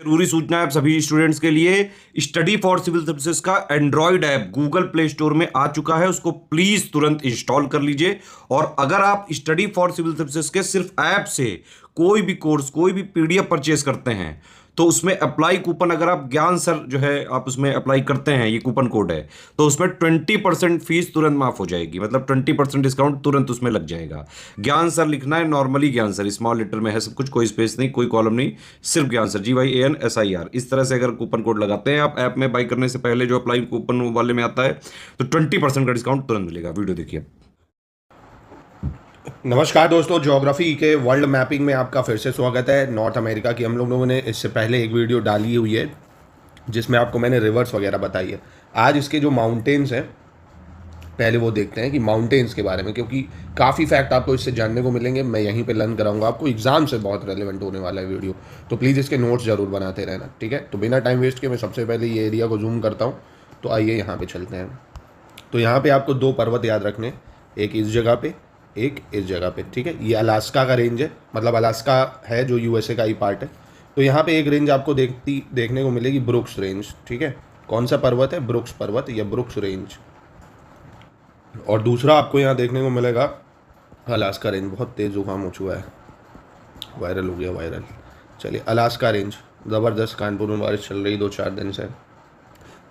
जरूरी सूचना है आप सभी स्टूडेंट्स के लिए। स्टडी फॉर सिविल सर्विसेज का Android app Google play store में आ चुका है, उसको प्लीज तुरंत इंस्टॉल कर लीजिए। और अगर आप स्टडी फॉर सिविल सर्विसेज के सिर्फ ऐप से कोई भी कोर्स, कोई भी पीडीएफ परचेज करते हैं तो उसमें अप्लाई कूपन, अगर आप ज्ञान सर जो है आप उसमें अप्लाई करते हैं, ये कूपन कोड है, तो उसमें 20% फीस तुरंत माफ हो जाएगी। मतलब 20% डिस्काउंट तुरंत उसमें लग जाएगा। ज्ञान सर लिखना है, नॉर्मली ज्ञान सर स्मॉल लेटर में है सब कुछ, कोई स्पेस नहीं, कोई कॉलम नहीं, सिर्फ ज्ञान सर GYANSIR। इस तरह से अगर कूपन कोड लगाते हैं आप ऐप में बाई करने से पहले, जो अप्लाई कूपन वाले में आता है, तो 20% का डिस्काउंट तुरंत मिलेगा। वीडियो देखिए। नमस्कार दोस्तों, ज्योग्राफी के वर्ल्ड मैपिंग में आपका फिर से स्वागत है। नॉर्थ अमेरिका की हम लोगों ने इससे पहले एक वीडियो डाली हुई है जिसमें आपको मैंने रिवर्स वगैरह बताई है। आज इसके जो माउंटेन्स हैं पहले वो देखते हैं कि माउंटेन्स के बारे में, क्योंकि काफ़ी फैक्ट आपको इससे जानने को मिलेंगे। मैं यहीं पे लर्न कराऊंगा आपको, एग्जाम से बहुत रेलेवेंट होने वाला है वीडियो, तो प्लीज़ इसके नोट्स ज़रूर बनाते रहना, ठीक है। तो बिना टाइम वेस्ट के मैं सबसे पहले ये एरिया को जूम करता हूँ। तो आइए यहाँ पर चलते हैं। तो यहाँ पर आपको दो पर्वत याद रखने, एक इस जगह पे, एक इस जगह पे, ठीक है। ये अलास्का का रेंज है, मतलब अलास्का है जो यूएसए का ही पार्ट है। तो यहाँ पे एक रेंज आपको देखने को मिलेगी, ब्रुक्स रेंज, ठीक है। कौन सा पर्वत है? ब्रुक्स पर्वत या ब्रुक्स रेंज। और दूसरा आपको यहाँ देखने को मिलेगा अलास्का रेंज। बहुत तेज़ जुकाम हो चुका है, वायरल हो गया वायरल। चलिए, अलास्का रेंज ज़बरदस्त, कानपुर में बारिश चल रही 2-4 दिन से।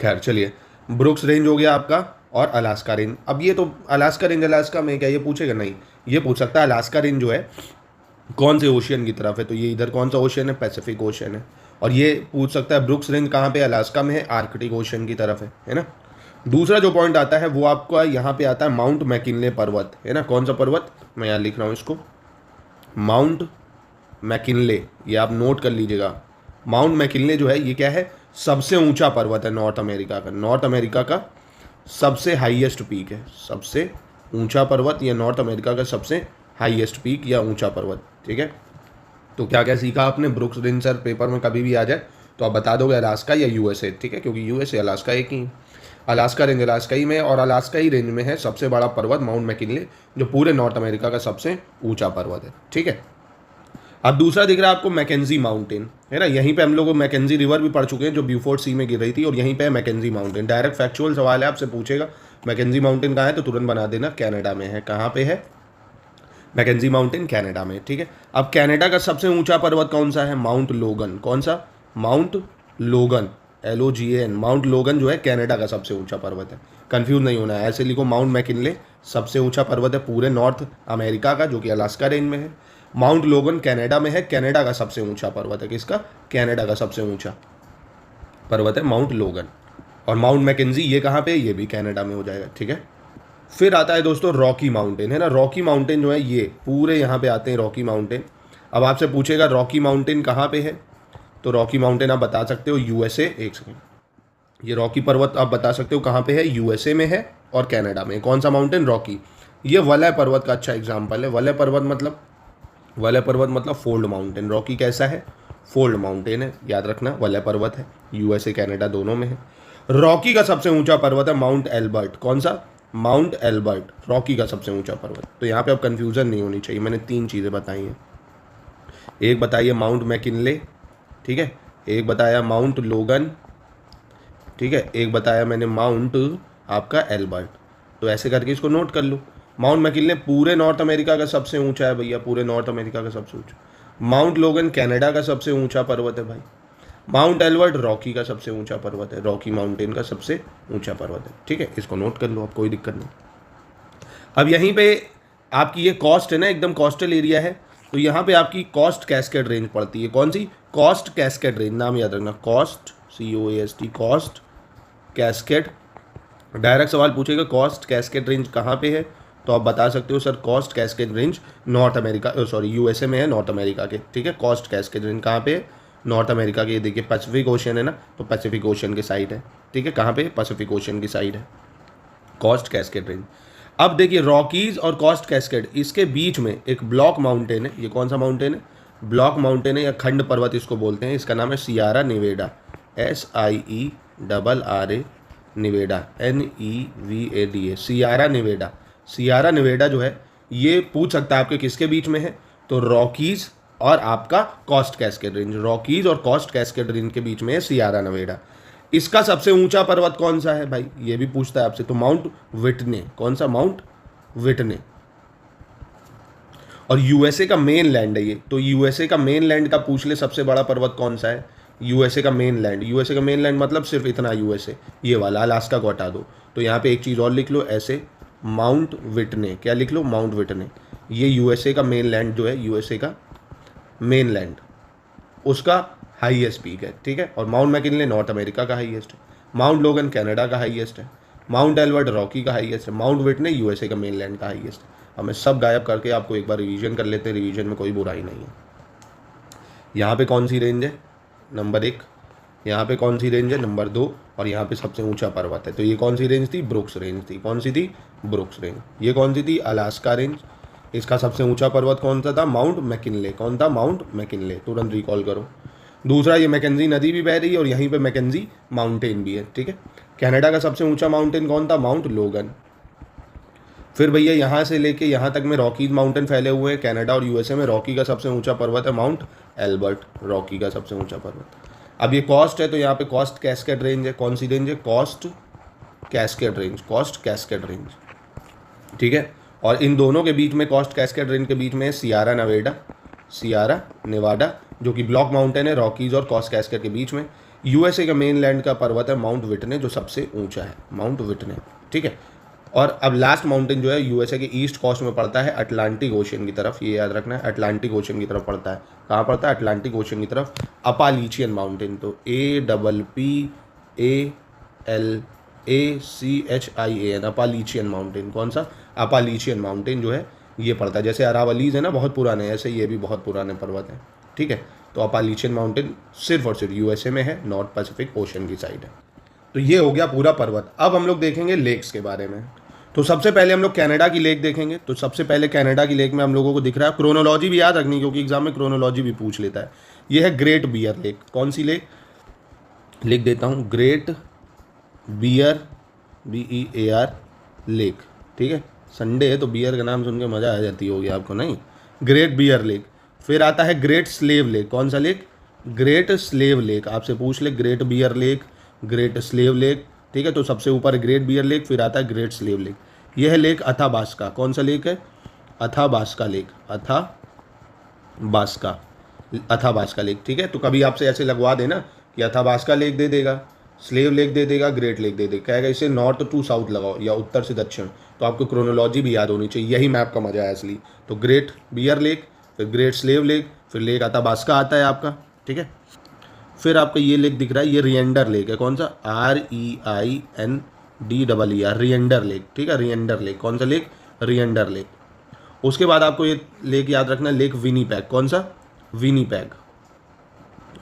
खैर चलिए, ब्रुक्स रेंज हो गया आपका और अलास्का रेंज। अब ये तो अलास्का रेंज, अलास्का में क्या ये पूछेगा? नहीं, ये पूछ सकता है अलास्का रेंज जो है कौन से ओशियन की तरफ है। तो ये इधर कौन सा ओशियन है? पैसिफिक ओशियन है। और ये पूछ सकता है ब्रुक्स रेंज कहाँ पे? अलास्का में है, आर्कटिक ओशियन की तरफ है ना। दूसरा जो पॉइंट आता है वो आपको यहाँ पे आता है माउंट मैकिनले पर्वत, है ना। कौन सा पर्वत? मैं यहाँ लिख रहा हूँ इसको, माउंट मैकिनले। ये आप नोट कर लीजिएगा। माउंट मैकिनले जो है ये क्या है? सबसे ऊंचा पर्वत है नॉर्थ अमेरिका का। नॉर्थ अमेरिका का सबसे हाईएस्ट पीक है, सबसे ऊंचा पर्वत, या नॉर्थ अमेरिका का सबसे हाईएस्ट पीक या ऊंचा पर्वत, ठीक है। तो क्या क्या सीखा आपने? ब्रुक्स रेंज सर पेपर में कभी भी आ जाए तो आप बता दोगे अलास्का या यूएसए, ठीक है, क्योंकि यूएसए अलास्का एक ही। अलास्का रेंज अलास्का ही में है, और अलास्का ही रेंज में है सबसे बड़ा पर्वत माउंट मैकिनले, जो पूरे नॉर्थ अमेरिका का सबसे ऊंचा पर्वत है, ठीक है। अब दूसरा दिख रहा है आपको मैकेंजी माउंटेन, है ना। यहीं पे हम लोग मैकेंजी रिवर भी पढ़ चुके हैं जो ब्यूफोर्ट सी में गिर रही थी, और यहीं पे है मैकेंजी माउंटेन। डायरेक्ट फैक्चुअल सवाल है, आपसे पूछेगा मैकेंजी माउंटेन कहाँ है, तो तुरंत बना देना, कनाडा में है। कहाँ पे है? मैकेंजी माउंटेन कनाडा में, ठीक है। अब कनाडा का सबसे ऊंचा पर्वत कौन सा है? माउंट लोगन। कौन सा? माउंट लोगन, LOGAN। माउंट लोगन जो है कनाडा का सबसे ऊंचा पर्वत है। कंफ्यूज नहीं होना है, ऐसे लिखो, माउंट मैकिनले सबसे ऊंचा पर्वत है पूरे नॉर्थ अमेरिका का, जो कि अलास्का रेंज में है। माउंट लोगन कनाडा में है, कनाडा का सबसे ऊंचा पर्वत है। किसका? कनाडा का सबसे ऊंचा पर्वत है माउंट लोगन। और माउंट मैकेंजी ये कहाँ पे? ये भी कनाडा में हो जाएगा, ठीक है। फिर आता है दोस्तों रॉकी माउंटेन, है ना। रॉकी माउंटेन जो है ये पूरे यहाँ पे आते हैं, रॉकी माउंटेन। अब आपसे पूछेगा रॉकी माउंटेन कहाँ पे है, तो रॉकी माउंटेन आप बता सकते हो यूएसए। एक सेकेंड, ये रॉकी पर्वत आप बता सकते हो कहाँ पे है? यूएसए में है और कनाडा में। कौन सा माउंटेन? रॉकी। ये वलय पर्वत का अच्छा एग्जाम्पल है। वलय पर्वत मतलब फोल्ड माउंटेन। रॉकी कैसा है? फोल्ड माउंटेन है, याद रखना। वलय पर्वत है, यूएसए कनाडा दोनों में है। रॉकी का सबसे ऊंचा पर्वत है माउंट एल्बर्ट। कौन सा? माउंट एल्बर्ट, रॉकी का सबसे ऊंचा पर्वत। तो यहाँ पे अब कंफ्यूजन नहीं होनी चाहिए, मैंने 3 चीज़ें बताई हैं। एक बताइए माउंट मैकिनले, ठीक है। एक बताया माउंट लोगन, ठीक है। एक बताया मैंने माउंट आपका एल्बर्ट। तो ऐसे करके इसको नोट कर लो। माउंट मैकिनले पूरे नॉर्थ अमेरिका का सबसे ऊंचा है भैया, पूरे नॉर्थ अमेरिका का सबसे ऊंचा। माउंट लोगन कनाडा का सबसे ऊंचा पर्वत है भाई। माउंट एल्बर्ट रॉकी का सबसे ऊंचा पर्वत है, रॉकी माउंटेन का सबसे ऊंचा पर्वत है, ठीक है। इसको नोट कर लो, अब कोई दिक्कत नहीं। अब यहीं पे आपकी ये कॉस्ट है ना, एकदम कोस्टल एरिया है, तो यहाँ पे आपकी कॉस्ट कैस्केड रेंज पड़ती है। कौन सी? कॉस्ट कैस्केड रेंज, नाम याद रखना, cost, COAST, cost cascade. Direct सवाल पूछेगा कॉस्ट कैस्केड रेंज कहाँ पे है, तो आप बता सकते हो sir cost cascade range north America, sorry USA में है, नॉर्थ अमेरिका के, ठीक है। कॉस्ट कैस्केड रेंज कहाँ पे है? नॉर्थ अमेरिका के। ये देखिए पैसिफिक ओशन है ना, तो पैसिफिक ओशन की साइड है, ठीक है। कहाँ पे? पैसिफिक ओशन की साइड है कॉस्ट कैस्केड रेंज। अब देखिए रॉकीज और कॉस्ट कैस्केड, इसके बीच में एक ब्लॉक माउंटेन है। ये कौन सा माउंटेन है? ब्लॉक माउंटेन है, या खंड पर्वत इसको बोलते हैं। इसका नाम है Sierra Nevada, SIERRA, Nevada, NEVADA, Sierra Nevada. Sierra Nevada जो है ये पूछ सकता है आपके किसके बीच में है, तो रॉकीज और आपका कॉस्ट कैस्केड रेंज, रॉकीज और कॉस्ट कैस्केड रेंज के बीच में है सियारा नेवाडा। इसका सबसे ऊंचा पर्वत कौन सा है भाई, ये भी पूछता है आपसे, तो माउंट विटने। कौन सा, माउंट विटने। और यूएसए का मेन लैंड है ये, तो यूएसए का मेन लैंड का पूछ ले सबसे बड़ा पर्वत कौन सा है, यूएसए का मेन लैंड। यूएसए का मेन लैंड मतलब सिर्फ इतना यूएसए, ये वाला, अलास्का को हटा दो। तो यहाँ पे एक चीज़ और लिख लो ऐसे, माउंट विटने। क्या लिख लो, माउंट विटने। ये यूएसए का मेन लैंड जो है, यूएसए का मेन लैंड, उसका हाईएस्ट पीक है, ठीक है। और माउंट मैकिनले नॉर्थ अमेरिका का हाईएस्ट है, माउंट लोगन कनाडा का हाईएस्ट है, माउंट एल्बर्ट रॉकी का हाईएस्ट है, माउंट विटने यूएसए का मेन लैंड का हाईएस्ट है। हमें सब गायब करके आपको एक बार रिवीजन कर लेते हैं, रिवीजन में कोई बुराई नहीं है। यहाँ पे कौन सी रेंज है, नंबर 1, यहाँ पे कौन सी रेंज है, नंबर 2, और यहाँ पे सबसे ऊंचा पर्वत है। तो ये कौन सी रेंज थी, ब्रुक्स रेंज थी। कौन सी थी, ब्रुक्स रेंज। ये कौन सी थी, अलास्का रेंज। इसका सबसे ऊंचा पर्वत कौन सा था, माउंट मैकिनले। कौन था, माउंट मैकिनले। तुरंत रिकॉल करो। दूसरा, ये मैकेंजी नदी भी बह रही है और यहीं पे मैकेंजी माउंटेन भी है, ठीक है। कनाडा का सबसे ऊंचा माउंटेन कौन था, माउंट लोगन। फिर भैया यहाँ से लेके यहाँ तक में रॉकीज माउंटेन फैले हुए हैं। कनाडा और यूएसए में रॉकी का सबसे ऊंचा पर्वत है माउंट एल्बर्ट, रॉकी का सबसे ऊंचा पर्वत। अब ये कॉस्ट है, तो यहाँ पे कॉस्ट कैस्केड रेंज है। कौन सी रेंज है, cost cascade range, cost cascade range, ठीक है। और इन दोनों के बीच में, कॉस्ट कैस्केड रेंज के बीच में है सियारा नेवाडा, सियारा नेवाडा, जो कि ब्लॉक माउंटेन है रॉकीज और कॉस्ट कैस्केड के बीच में। यूएसए का मेन लैंड का पर्वत है माउंट विटने, जो सबसे ऊंचा है, माउंट विटने, ठीक है। और अब लास्ट माउंटेन जो है यूएसए के ईस्ट कोस्ट में पड़ता है, अटलांटिक ओशन की तरफ, ये याद रखना है, अटलांटिक ओशन की तरफ पड़ता है। कहाँ पड़ता है, अटलांटिक ओशन की तरफ, अपालीचियन माउंटेन। तो APPALACHIAN, अपालीचियन माउंटेन। कौन सा, अपालीचियन माउंटेन जो है ये पड़ता है। जैसे अरावलीज है ना बहुत पुराने, ऐसे ये भी बहुत पुराने पर्वत हैं, ठीक है। तो अपालीचियन माउंटेन सिर्फ और सिर्फ यूएसए में है, नॉर्थ पैसिफिक ओशन की साइड है। तो ये हो गया पूरा पर्वत। अब हम लोग देखेंगे लेक्स के बारे में। तो सबसे पहले हम लोग कनाडा की लेक देखेंगे। तो सबसे पहले कनाडा की लेक में हम लोगों को दिख रहा है, क्रोनोलॉजी भी याद रखनी क्योंकि एग्जाम में क्रोनोलॉजी भी पूछ लेता है। ये है ग्रेट बियर लेक। कौन सी लेक, लिख देता हूँ, ग्रेट बियर, BEAR लेक, ठीक है। संडे है तो बियर का नाम सुन के मज़ा आ जाती होगी आपको, नहीं, ग्रेट बियर लेक। फिर आता है ग्रेट स्लेव लेक। कौन सा लेक, ग्रेट स्लेव लेक। आपसे पूछ ले, great beer lake, great slave lake, ठीक है। तो सबसे ऊपर ग्रेट बियर लेक, फिर आता है ग्रेट स्लेव लेक। यह है लेक अथाबास्का। कौन सा लेक है, अथाबास्का लेक, अथाबास्का लेक, ठीक है। तो कभी आपसे ऐसे लगवा देना कि अथाबास्का लेक दे देगा, स्लेव लेक दे देगा, ग्रेट लेक दे देगा, कहेगा इसे नॉर्थ टू साउथ लगाओ या उत्तर से दक्षिण। तो आपको क्रोनोलॉजी भी याद होनी चाहिए, यही मैप का मजा है असली। तो ग्रेट बियर लेक, फिर ग्रेट स्लेव लेक, फिर लेक अथाबास्का आता है आपका, ठीक है। फिर आपका ये लेक दिख रहा है, ये रिएंडर लेक है। कौन सा, REINDER, रिएंडर लेक, ठीक है, रिएंडर लेक। कौन सा लेक, रिएंडर लेक। उसके बाद आपको ये लेक याद रखना है, लेक विनीपेग। कौन सा, विनीपेग,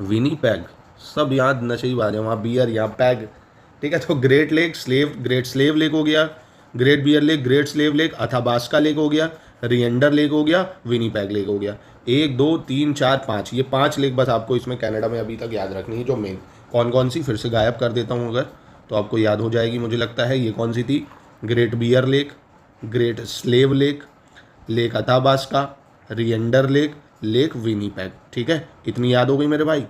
विनीपेग, सब याद नशे बात है, वहाँ बियर यहाँ पैग, ठीक है। तो great lake, slave, great slave lake हो गया, great beer lake, great slave lake, Athabasca lake हो गया, रिएंडर लेक हो गया, विनीपेग लेक हो गया। 1 2 3 4 5, ये 5 लेक बस आपको इसमें कनाडा में अभी तक याद रखनी है। जो मेन कौन कौन सी, फिर से गायब कर देता हूँ अगर, तो आपको याद हो जाएगी मुझे लगता है। ये कौन सी थी, Great beer lake, great slave Lake, Lake Athabasca, Reindeer Lake, Lake Winnipeg, ठीक है। इतनी याद हो गई मेरे भाई।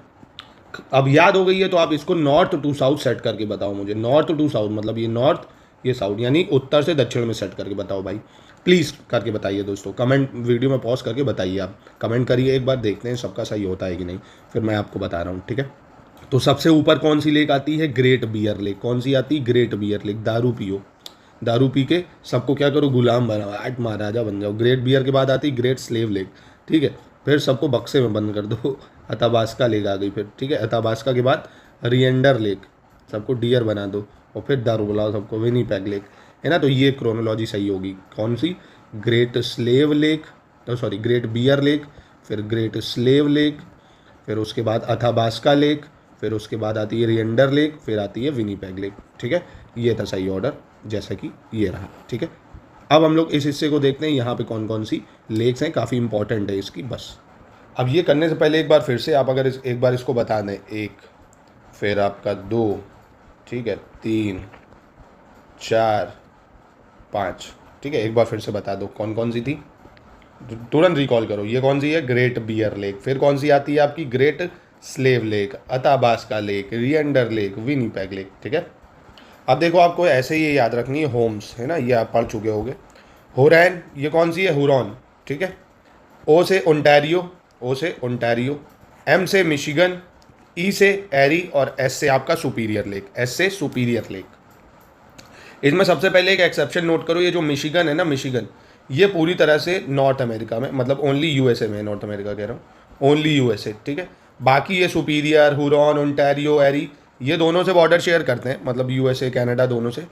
अब याद हो गई है तो आप इसको नॉर्थ टू साउथ सेट करके बताओ मुझे। नॉर्थ टू साउथ मतलब ये नॉर्थ, ये साउथ, यानी उत्तर से दक्षिण में सेट करके बताओ भाई, प्लीज़ करके बताइए दोस्तों। कमेंट वीडियो में पॉज करके बताइए, आप कमेंट करिए एक बार, देखते हैं सबका सही होता है कि नहीं, फिर मैं आपको बता रहा हूँ, ठीक है। तो सबसे ऊपर कौन सी लेक आती है, ग्रेट बियर लेक। कौन सी आती, ग्रेट बियर लेक। दारू पियो, दारू पी के सबको क्या करो, गुलाम बनाओ, आठ महाराजा बन जाओ। ग्रेट बियर के बाद आती ग्रेट स्लेव लेक, ठीक है। फिर सबको बक्से में बंद कर दो, अथाबास्का लेक आ गई फिर, ठीक है। अथाबास्का के बाद रिएंडर लेक, सबको डियर बना दो, और फिर दारू बुलाओ सबको, विनीपेग लेक, है ना। तो ये क्रोनोलॉजी सही होगी। कौन सी, Great slave Lake, sorry Great beer Lake, फिर ग्रेट स्लेव लेक, फिर उसके बाद अथाबास्का लेक, फिर उसके बाद आती है रिएंडर लेक, फिर आती है विनीपेग लेक, ठीक है। ये था सही ऑर्डर, जैसा कि ये रहा, ठीक है। अब हम लोग इस हिस्से को देखते हैं, यहाँ पे कौन कौन सी लेक्स हैं, काफ़ी इंपॉर्टेंट है इसकी बस। अब ये करने से पहले एक बार फिर से आप अगर एक बार इसको बता दें, 1, फिर आपका 2, ठीक है, 3 4 5, ठीक है। एक बार फिर से बता दो कौन कौन सी थी, तुरंत रिकॉल करो, ये कौन सी है? Great beer Lake. फिर कौन सी आती है आपकी? Great slave Lake, Athabasca Lake, Reindeer Lake, Winnipeg Lake. ठीक है, अब देखो आपको ऐसे ही याद रखनी है, होम्स है ना, ये आप पढ़ चुके होगे। हुरैन, ये कौन सी है? हुरॉन। ठीक है, ओ से ओंटारियो, ओ से ओंटारियो, एम से मिशिगन, ई से एरी और एस से आपका सुपीरियर लेक, एस से सुपीरियर लेक। इसमें सबसे पहले एक एक्सेप्शन नोट करो, ये जो मिशिगन है ना, मिशिगन, ये पूरी तरह से नॉर्थ अमेरिका में, मतलब ओनली यूएसए में, नॉर्थ अमेरिका कह रहा हूँ, ओनली यूएसए। ठीक है, बाकी ये सुपीरियर, हुरॉन, ओंटारियो, एरी, ये दोनों से बॉर्डर शेयर करते हैं, मतलब यूएसए कनाडा दोनों से,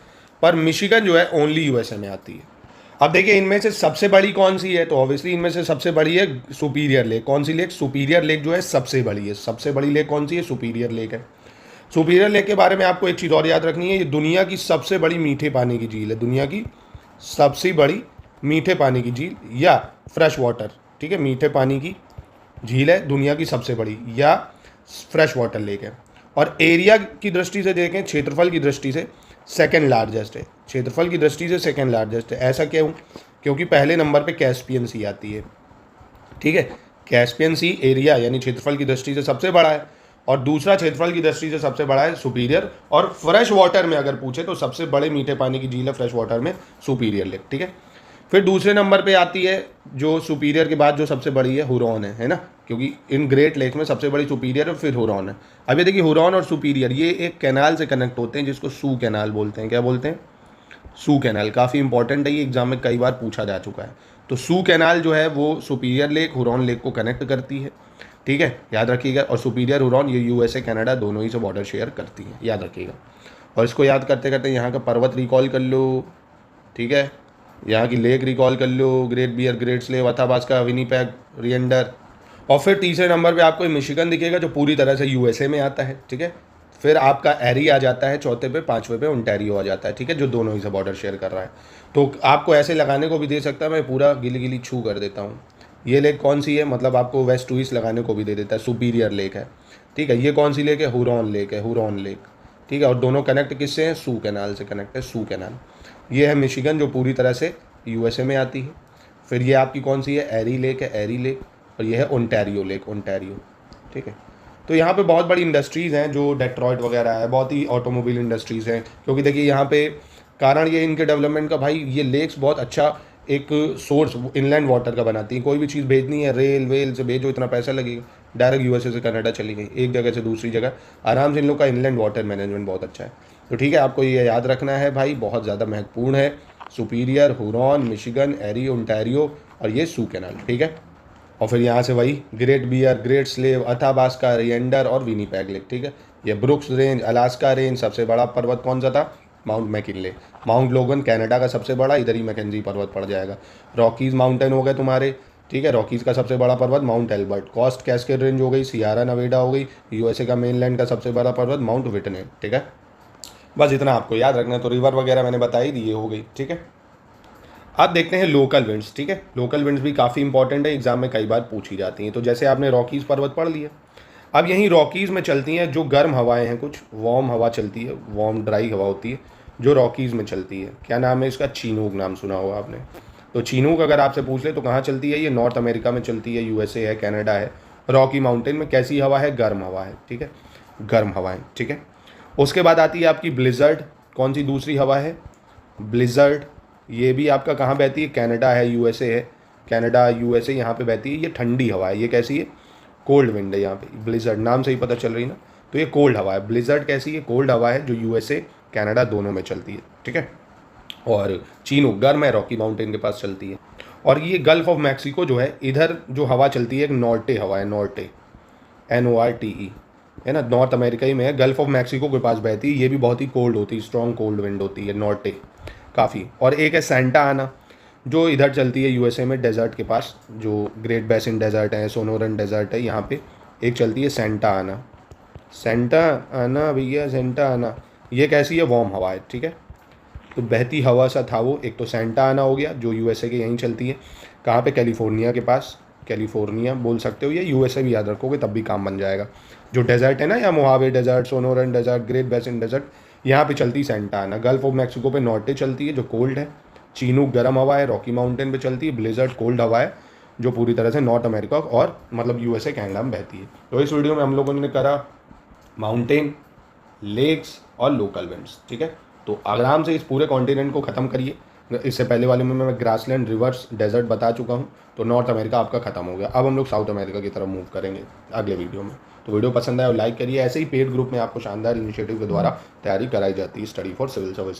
पर मिशिगन जो है ओनली यूएसए में आती है। अब देखिए इनमें से सबसे बड़ी कौन सी है, तो ऑब्वियसली इनमें से सबसे बड़ी है सुपीरियर लेक। कौन सी लेक? सुपीरियर लेक जो है सबसे बड़ी है। सबसे बड़ी लेक कौन सी है? सुपीरियर लेक है। सुपीरियर लेक के बारे में आपको एक चीज़ और याद रखनी है, ये दुनिया की सबसे बड़ी मीठे पानी की झील है, दुनिया की सबसे बड़ी मीठे पानी की झील या फ्रेश वाटर। ठीक है, मीठे पानी की झील है, दुनिया की सबसे बड़ी, या फ्रेश वाटर लेक है। और एरिया की दृष्टि से देखें, क्षेत्रफल की दृष्टि से सेकेंड लार्जेस्ट है, क्षेत्रफल की दृष्टि से सेकेंड लार्जेस्ट है। ऐसा क्यों? क्योंकि पहले नंबर पे कैस्पियन सी आती है। ठीक है, कैस्पियन सी एरिया यानी क्षेत्रफल की दृष्टि से सबसे बड़ा है, और दूसरा क्षेत्रफल की दृष्टि से सबसे बड़ा है सुपीरियर। और फ्रेश वाटर में अगर पूछे तो सबसे बड़े मीठे पानी की झील है फ्रेश वाटर में सुपीरियर लेक। ठीक है, फिर दूसरे नंबर पे आती है जो सुपीरियर के बाद जो सबसे बड़ी है, हुरॉन है ना, क्योंकि इन ग्रेट लेक में सबसे बड़ी सुपीरियर है, फिर हुरॉन है। अब ये देखिए हुरॉन और सुपीरियर ये एक कैनाल से कनेक्ट होते हैं जिसको सू कैनाल बोलते हैं। क्या बोलते हैं? Soo canal. काफ़ी इंपॉर्टेंट है, ये एग्जाम में कई बार पूछा जा चुका है। तो सू कैनाल जो है वो सुपीरियर लेक, हुरॉन लेक को कनेक्ट करती है। ठीक है, याद रखिएगा। और सुपीरियर, हुरॉन ये यूएसए कनाडा दोनों ही से बॉर्डर शेयर करती है, याद रखिएगा। और इसको याद करते करते यहाँ का पर्वत रिकॉल कर लो। ठीक है, यहाँ की लेक रिकॉल कर लो, Great Bear, Great Slave, Athabasca, Winnipeg, Reindeer. और फिर तीसरे नंबर पे आपको मिशिगन दिखेगा जो पूरी तरह से यूएसए में आता है। ठीक है, फिर आपका एरी आ जाता है चौथे पे, पांचवे पे ओंटारियो आ जाता है। ठीक है, जो दोनों ही से बॉर्डर शेयर कर रहा है। तो आपको ऐसे लगाने को भी दे सकता है, मैं पूरा गिली गिली छू कर देता हूँ। ये लेक कौन सी है? मतलब आपको वेस्ट टू ईस्ट लगाने को भी दे देता है, सुपीरियर लेक है। ठीक है, ये कौन सी लेक है? हुरॉन लेक है, हुरॉन लेक। ठीक है, और दोनों कनेक्ट किससे हैं? सू कैनाल से कनेक्ट है, सू कैनाल। ये है मिशिगन जो पूरी तरह से यूएसए में आती है। फिर ये आपकी कौन सी है? एरी लेक है, एरी लेक। और ये है ओंटारियो लेक, ओंटारियो। ठीक है, तो यहाँ पे बहुत बड़ी इंडस्ट्रीज़ हैं, जो डेट्रॉयट वगैरह है, बहुत ही ऑटोमोबाइल इंडस्ट्रीज़ हैं। क्योंकि देखिए यहाँ पे कारण ये इनके डेवलपमेंट का, भाई ये लेक्स बहुत अच्छा एक सोर्स इनलैंड वाटर का बनाती हैं। कोई भी चीज़ भेजनी है रेल वेल से भेजो, इतना पैसा लगेगा, डायरेक्ट यूएसए से कनाडा चली गई, एक जगह से दूसरी जगह आराम से। इन लोग का इनलैंड वाटर मैनेजमेंट बहुत अच्छा है। तो ठीक है, आपको ये याद रखना है भाई, बहुत ज़्यादा महत्वपूर्ण है। सुपीरियर, हुरॉन, मिशिगन, एरी, ओंटारियो और ये सू कैनाल। ठीक है, और फिर यहाँ से वही Great Bear, Great Slave, Athabasca, Reindeer और विनीपेग लेक। ठीक है, ये ब्रुक्स रेंज, अलास्का रेंज, सबसे बड़ा पर्वत कौन सा था? Mount McKinley. माउंट लोगन कनाडा का सबसे बड़ा, इधर ही मैकेंजी पर्वत पड़ जाएगा। रॉकीज माउंटेन हो गए तुम्हारे। ठीक है, रॉकीज का सबसे बड़ा पर्वत Mount Elbert. Cost cascade range हो गई, सियारा नवेडा हो गई। यूएसए का मेनलैंड का सबसे बड़ा पर्वत माउंट विटने। ठीक है, बस इतना आपको याद रखना है। तो रिवर वगैरह मैंने बता ही दी, ये हो गई। ठीक है, अब देखते हैं लोकल विंड्स। ठीक है, लोकल विंड्स भी काफ़ी इंपॉर्टेंट है, एग्जाम में कई बार पूछी जाती हैं। तो जैसे आपने रॉकीज़ पर्वत पढ़ लिया, अब यहीं रॉकीज़ में चलती हैं जो गर्म हवाएं हैं, कुछ वार्म हवा चलती है, वार्म ड्राई हवा होती है जो रॉकीज़ में चलती है। क्या नाम है इसका? चीनूक नाम सुना होगा आपने। तो चीनूक अगर आपसे पूछ ले तो कहाँ चलती है? ये नॉर्थ अमेरिका में चलती है, यूएसए है, कनाडा है। रॉकी माउंटेन में कैसी हवा है? गर्म हवा है। ठीक है, गर्म हवाएं। ठीक है, उसके बाद आती है आपकी ब्लिजर्ड। कौन सी दूसरी हवा है? ब्लिजर्ड। ये भी आपका कहाँ बहती है? कनाडा है, यूएसए है, कनाडा यूएसए यहाँ पे बहती है। ये ठंडी हवा है। ये कैसी है? कोल्ड विंड है यहाँ पे। ब्लिजर्ड नाम से ही पता चल रही ना, तो ये कोल्ड हवा है। ब्लिजर्ड कैसी है? कोल्ड हवा है, जो यूएसए कनाडा दोनों में चलती है। ठीक है, और चीनूक गर्म है, रॉकी माउंटेन के पास चलती है। और ये गल्फ ऑफ मैक्सिको जो है, इधर जो हवा चलती है एक नॉर्टे हवा है, नॉर्टे, NORTE है ना, नॉर्थ अमेरिका ही में है, गल्फ ऑफ मैक्सिको के पास बहती है। ये भी बहुत ही कोल्ड होती है, स्ट्रॉन्ग कोल्ड विंड होती है, नॉर्टे काफ़ी। और एक है सेंटा आना जो इधर चलती है यूएसए में, डेजर्ट के पास, जो ग्रेट बेसिन डेजर्ट है, सोनोरन डेजर्ट है, यहाँ पे एक चलती है सेंटा आना। सेंटा आना भैया, सेंटा आना, ये कैसी है? वार्म हवा है। ठीक है, तो बहती हवा सा था वो। एक तो सेंटा आना हो गया जो यूएसए के यहीं चलती है, कहाँ पे? कैलिफोर्निया के पास, कैलिफोर्निया बोल सकते हो, या यूएसए भी याद रखोगे तब भी काम बन जाएगा। जो डेजर्ट है ना, या Mojave desert, Sonoran desert, great basin desert, यहाँ पे चलती Santa Ana. Gulf of Mexico पे नॉर्टे चलती है जो कोल्ड है। चीनूक गर्म हवा है, रॉकी माउंटेन पे चलती है। ब्लिजर्ड कोल्ड हवा है, जो पूरी तरह से नॉर्थ अमेरिका और मतलब यूएसए कनाडा में बहती है। तो इस वीडियो में हम लोगों ने करा माउंटेन, लेक्स और लोकल विंड्स, ठीक है। तो आराम से इस पूरे कॉन्टिनेंट को ख़त्म करिए। इससे पहले वाले में मैं ग्रासलैंड, रिवर्स, डेजर्ट बता चुका हूँ। तो नॉर्थ अमेरिका आपका खत्म हो गया। अब हम लोग साउथ अमेरिका की तरफ मूव करेंगे अगले वीडियो में। तो वीडियो पसंद आए और लाइक करिए। ऐसे ही पेड ग्रुप में आपको शानदार इनिशिएटिव के द्वारा तैयारी कराई जाती है स्टडी फॉर सिविल सर्विस।